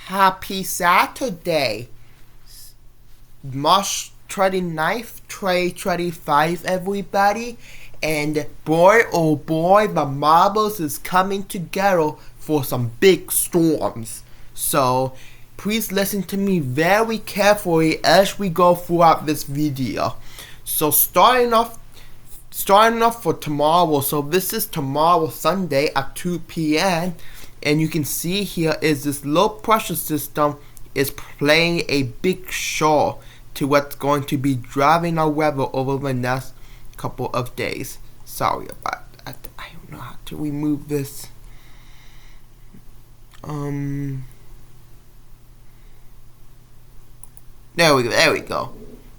Happy Saturday, March 29th, 2025, everybody. And boy, oh boy, the marbles is coming together for some big storms. So please listen to me very carefully as we go throughout this video. So starting off for tomorrow, so this is tomorrow, Sunday at 2 p.m. And you can see here is this low pressure system is playing a big show to what's going to be driving our weather over the next couple of days. Sorry about that. I don't know how to remove this. There we go.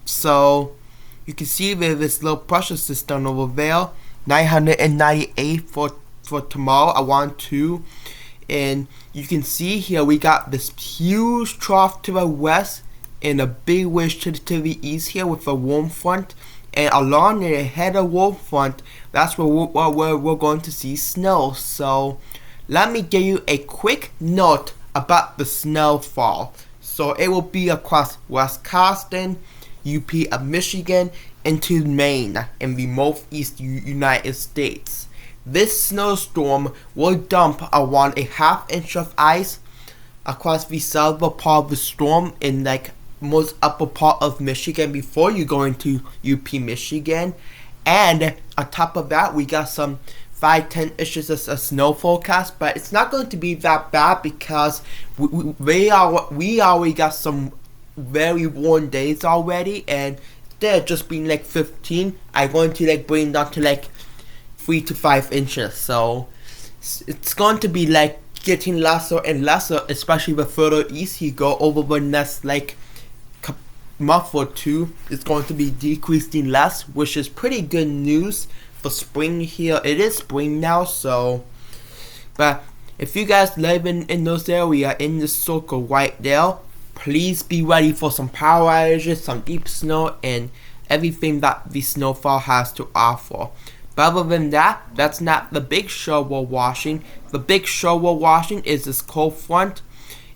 So you can see there's this low pressure system over there, 998 for tomorrow around 2. And you can see here we got this huge trough to the west and a big wedge to the east here with a warm front. And along the head of warm front, that's where we're going to see snow. So let me give you a quick note about the snowfall. So it will be across Wisconsin, UP of Michigan, into Maine in the northeast United States. This snowstorm will dump around a ½ inch of ice across the southern part of the storm in like most upper part of Michigan before you go into UP Michigan. And on top of that, we got some 5-10 inches of snow forecast, but it's not going to be that bad because we already got some very warm days already, and instead of just being like 15, I'm going to like bring it down to like 3 to 5 inches. So it's going to be like getting lesser and lesser, especially the further east you go over the next like month or two. It's going to be decreasing less, which is pretty good news for spring here. It is spring now, so but if you guys live in those areas in the circle right there, please be ready for some power outages, some deep snow, and everything that the snowfall has to offer. But other than that, that's not the big show we're watching. The big show we're watching is this cold front,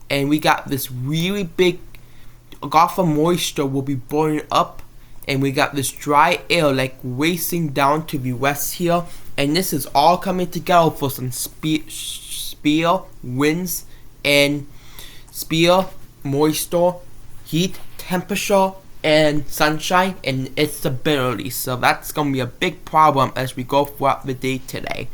and we got this really big gulf of moisture will be burning up, and we got this dry air like racing down to the west here, and this is all coming together for some spear winds and spear moisture, heat, temperature, and sunshine and instability. So that's gonna be a big problem as we go throughout the day today.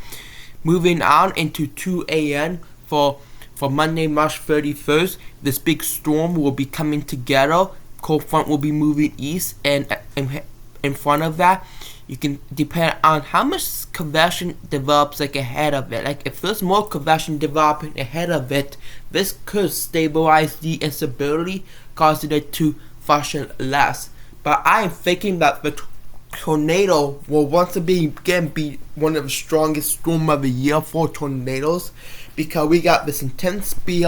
Moving on into 2 a.m. for Monday, March 31st, this big storm will be coming together. Cold front will be moving east, and in front of that, you can depend on how much convection develops like ahead of it. Like if there's more convection developing ahead of it, this could stabilize the instability, causing it to function less. But I am thinking that the tornado will once again be one of the strongest storm of the year for tornadoes, because we got this intense speed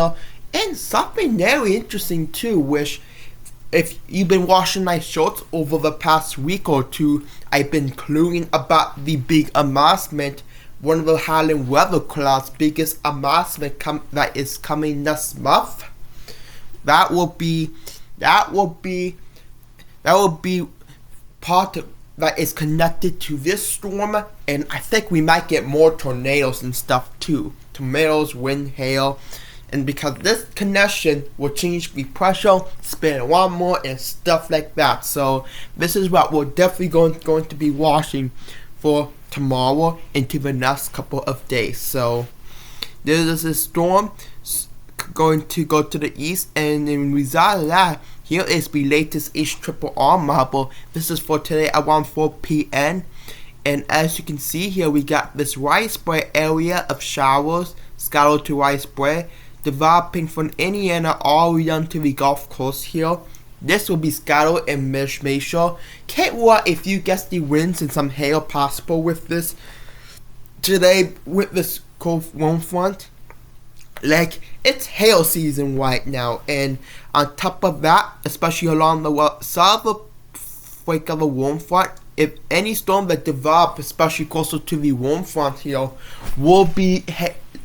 and something very interesting too, which if you've been watching my shorts over the past week or two, I've been cluing about the big announcement, one of the Highland Weather Cloud's biggest announcement that is coming next month. That will be part of that is connected to this storm, and I think we might get more tornadoes and stuff too. Tornadoes, wind, hail, and because this connection will change the pressure, spin around more, and stuff like that. So this is what we're definitely going to be watching for tomorrow into the next couple of days. So there is a storm going to go to the east, and in result of that, here is the latest HRRR model. This is for today around 4 p.m. And as you can see here, we got this widespread area of showers, scattered to widespread, developing from Indiana all the way down to the Gulf Coast here. This will be scattered and measure. Can't wait if you guess the winds and some hail possible with this today with this cold warm front. Like, it's hail season right now, and on top of that, especially along the southern flank of the warm front, if any storm that develop, especially closer to the warm front here, will be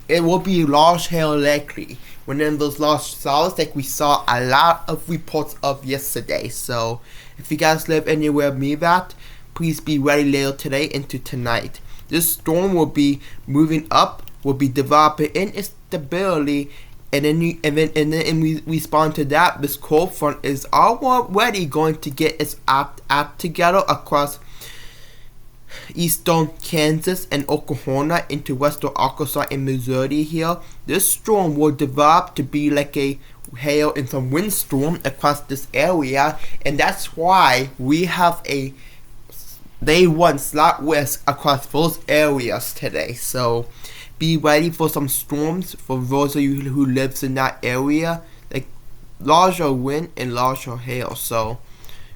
large hail likely, within those large solids like we saw a lot of reports of yesterday. So if you guys live anywhere near that, please be ready later today into tonight. This storm will be moving up, will be developing instability, and then in response to that, this cold front is already going to get its act together across eastern Kansas and Oklahoma into western Arkansas and Missouri here. This storm will develop to be like a hail and some windstorm across this area, and that's why we have a day 1 slight risk across those areas today. So be ready for some storms for those of you who lives in that area, like larger wind and larger hail. So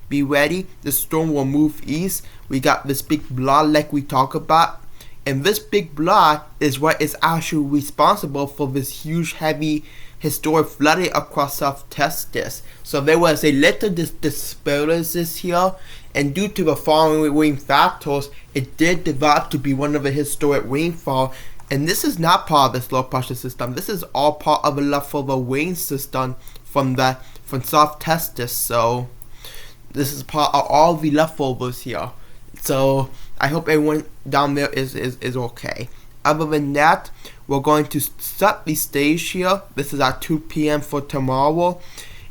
be ready. The storm will move east. We got this big block like we talk about, and this big block is what is actually responsible for this huge heavy historic flooding across South Texas. So there was a little disturbances here, and due to the following rain factors, it did develop to be one of the historic rainfall. And this is not part of this low pressure system. This is all part of a leftover rain system from South Texas. So this is part of all the leftovers here. So I hope everyone down there is okay. Other than that, we're going to set the stage here. This is at 2 p.m. for tomorrow.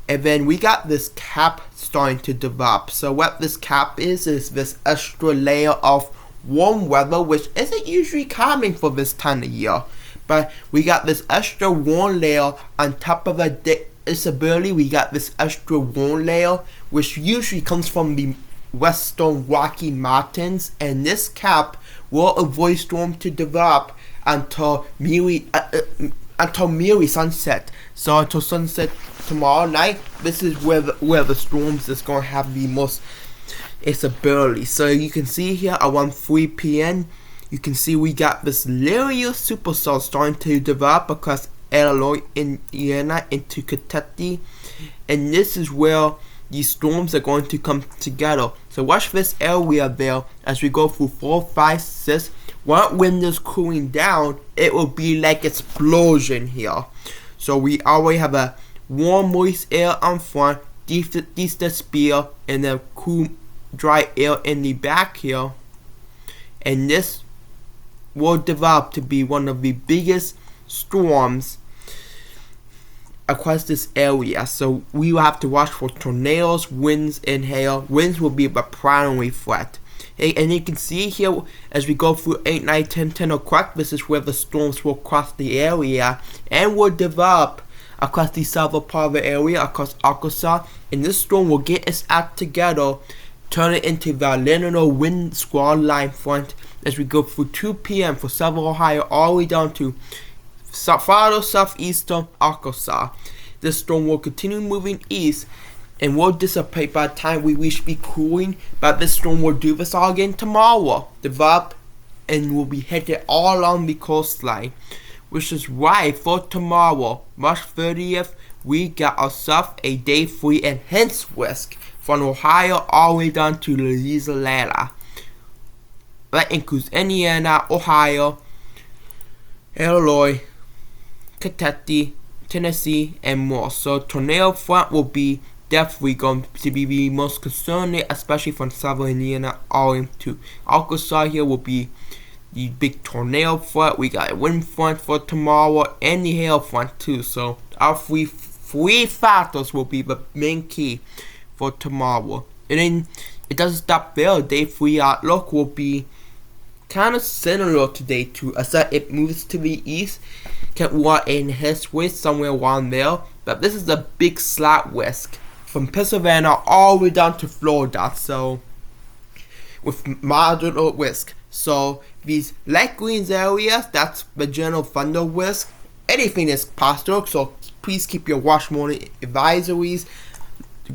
And then we got this cap starting to develop. So what this cap is this extra layer of warm weather, which isn't usually common for this time of year. But we got this extra warm layer on top of the disability. We got this extra warm layer, which usually comes from the western Rocky Mountains, and this cap will avoid storm to develop until nearly sunset. So until sunset tomorrow night, this is where the storms is going to have the most instability. So you can see here around 3 p.m. you can see we got this little supercell starting to develop across Illinois, Indiana into Kentucky, and this is where these storms are going to come together. So watch this area there as we go through 4, 5, 6. When wind is cooling down, it will be like explosion here. So we already have a warm moist air on front, decent speed, and then cool dry air in the back here. And this will develop to be one of the biggest storms across this area. So we will have to watch for tornadoes, winds, and hail. Winds will be the primary threat. And you can see here as we go through 8, 9, 10, 10 o'clock, this is where the storms will cross the area and will develop across the southern part of the area, across Arkansas. And this storm will get its act together, turn it into the linear wind squall line front as we go through 2 p.m. for southern Ohio all the way down to farther southeastern Arkansas. This storm will continue moving east and will dissipate by the time we reach the cooling. But this storm will do this all again tomorrow, develop, and will be headed all along the coastline, which is why for tomorrow, March 30th, we got ourselves a day 3 enhanced risk from Ohio all the way down to Louisiana. That includes Indiana, Ohio, Illinois, Kentucky, Tennessee, and more. So tornado front will be definitely going to be the most concerning, especially from southern Indiana all into Arkansas. Here will be the big tornado front. We got a wind front for tomorrow and the hail front too. So our three factors will be the main key for tomorrow. And then it doesn't stop there. Day 3 outlook will be kind of similar to day 2, except it moves to the east. Can walk in his way somewhere around there, but this is a big slight risk from Pennsylvania all the way down to Florida. So with moderate risk. So these light green areas, that's the general thunder risk. Anything is possible. So please keep your watch morning advisories.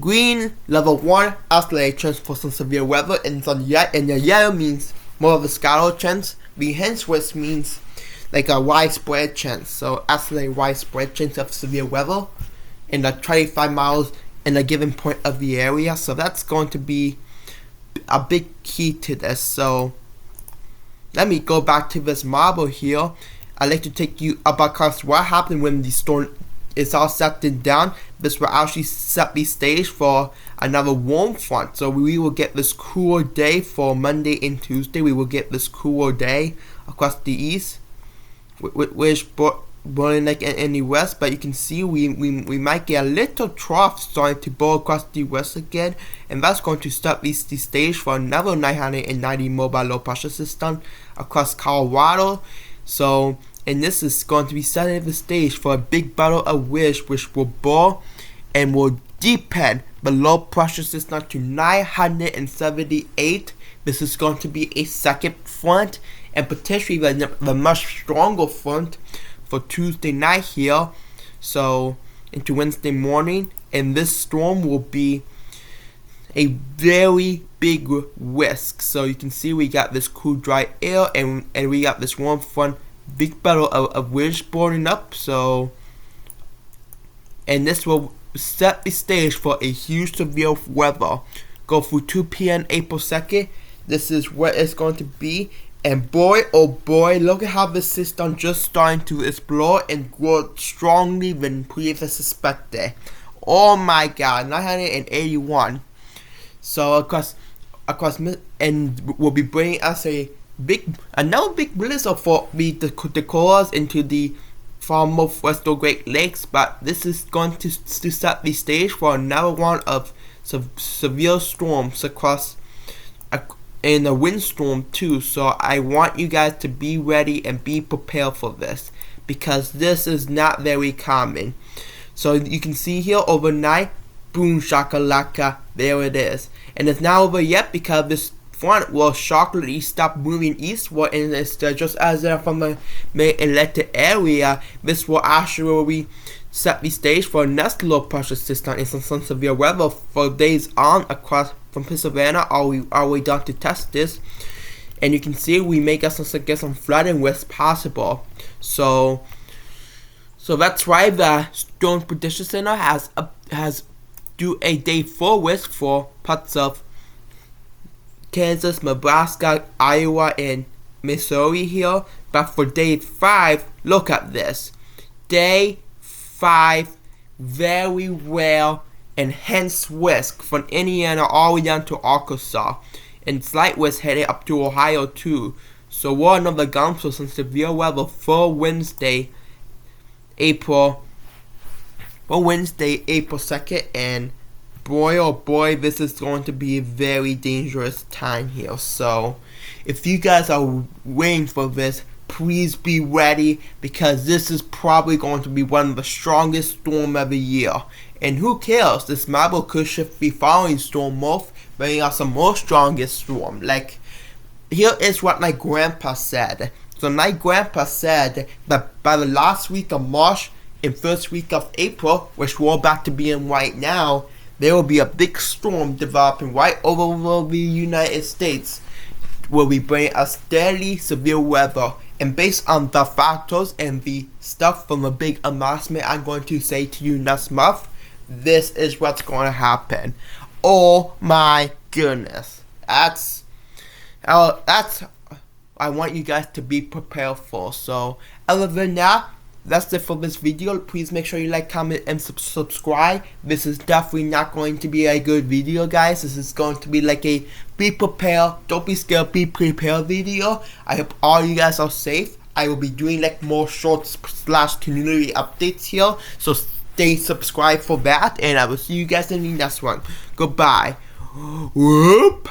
Green level 1 isolated chance for some severe weather, and the yellow means more of a scattered chance. The hence risk means like a widespread chance. So actually widespread chance of severe weather in the 25 miles in a given point of the area. So that's going to be a big key to this. So let me go back to this model here. I'd like to take you about what happened when the storm it's all set and done, this will actually set the stage for another warm front. So we will get this cooler day for Monday and Tuesday. We will get this cooler day across the east, which blowing like in the west. But you can see we might get a little trough starting to blow across the west again, and that's going to set the stage for another 990 mobile low pressure system across Colorado. So, and this is going to be setting the stage for a big battle of wind, which will blow and will deepen the low pressure system to 978. This is going to be a second front, and potentially the much stronger front for Tuesday night here, so into Wednesday morning. And this storm will be a very big risk. So you can see we got this cool dry air, and we got this warm front, big battle of winds boarding up. So, and this will set the stage for a huge severe weather. Go through 2 p.m. April 2nd. This is what it's going to be. And boy, oh boy, look at how this system just starting to explode and grow strongly than previously suspected. Oh my god, 981. So across, and will be bringing us another big blizzard for the Dakotas into the far northwestern Great Lakes. But this is going to set the stage for another one of severe storms across. And a windstorm too. So I want you guys to be ready and be prepared for this, because this is not very common. So you can see here overnight, boom shakalaka, there it is. And it's not over yet, because this front will shortly stop moving eastward, and instead, just as from the main electric area, this will actually set the stage for a next low pressure system and some severe weather for days on across from Pennsylvania all the way down to Texas. And you can see we may get some flooding risk possible. So that's why the Storm Prediction Center has do a day 4 risk for parts of Kansas, Nebraska, Iowa, and Missouri here. But for day 5, look at this. Day 5, very rare and hence risk from Indiana all the way down to Arkansas, and slight risk headed up to Ohio too. So we're another gun for some severe weather for Wednesday, April 2nd, and boy oh boy, this is going to be a very dangerous time here. So if you guys are waiting for this, please be ready, because this is probably going to be one of the strongest storms of the year. And who cares? This marble could shift the following storm month, bringing out some more strongest storm. Like, here is what my grandpa said. So my grandpa said that by the last week of March and first week of April, which we're about to be in right now, there will be a big storm developing right over the United States, will be bringing us steadily severe weather. And based on the factors and the stuff from the big announcement I'm going to say to you next month, this is what's going to happen. Oh my goodness. That's I want you guys to be prepared for. So other than that, that's it for this video. Please make sure you like, comment, and subscribe. This is definitely not going to be a good video, guys. This is going to be like a be prepared, don't be scared, be prepared video. I hope all you guys are safe. I will be doing like more short / community updates here, so stay subscribed for that, and I will see you guys in the next one. Goodbye. Whoop.